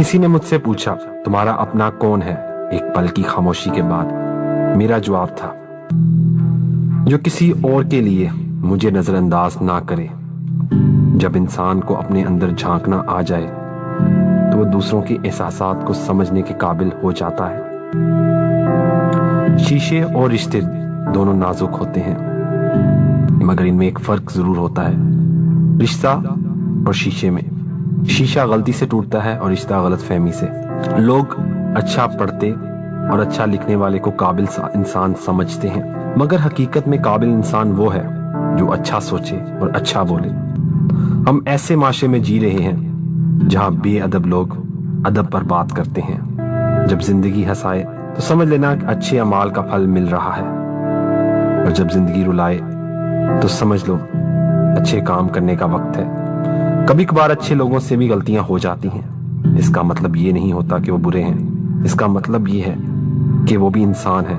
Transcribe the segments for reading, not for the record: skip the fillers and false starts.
کسی نے مجھ سے پوچھا تمہارا اپنا کون ہے؟ ایک پل کی خاموشی کے بعد میرا جواب تھا جو کسی اور کے لیے مجھے نظر انداز نہ کرے۔ جب انسان کو اپنے اندر جھانکنا آ جائے تو وہ دوسروں کے احساسات کو سمجھنے کے قابل ہو جاتا ہے۔ شیشے اور رشتے دونوں نازک ہوتے ہیں، مگر ان میں ایک فرق ضرور ہوتا ہے، رشتہ اور شیشے میں۔ شیشہ غلطی سے ٹوٹتا ہے اور رشتہ غلط فہمی سے۔ لوگ اچھا پڑھتے اور اچھا لکھنے والے کو قابل انسان سمجھتے ہیں، مگر حقیقت میں قابل انسان وہ ہے جو اچھا سوچے اور اچھا بولے۔ ہم ایسے معاشرے میں جی رہے ہیں جہاں بے ادب لوگ ادب پر بات کرتے ہیں۔ جب زندگی ہنسائے تو سمجھ لینا کہ اچھے اعمال کا پھل مل رہا ہے، اور جب زندگی رلائے تو سمجھ لو اچھے کام کرنے کا وقت ہے۔ کبھی کبھار اچھے لوگوں سے بھی غلطیاں ہو جاتی ہیں، اس کا مطلب یہ نہیں ہوتا کہ وہ برے ہیں، اس کا مطلب یہ ہے کہ وہ بھی انسان ہے۔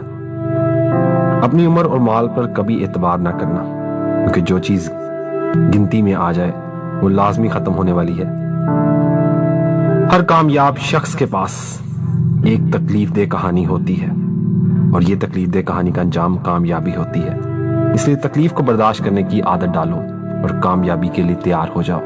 اپنی عمر اور مال پر کبھی اعتبار نہ کرنا، کیونکہ جو چیز گنتی میں آ جائے وہ لازمی ختم ہونے والی ہے۔ ہر کامیاب شخص کے پاس ایک تکلیف دہ کہانی ہوتی ہے، اور یہ تکلیف دہ کہانی کا انجام کامیابی ہوتی ہے۔ اس لیے تکلیف کو برداشت کرنے کی عادت ڈالو اور کامیابی کے لیے تیار ہو جاؤ۔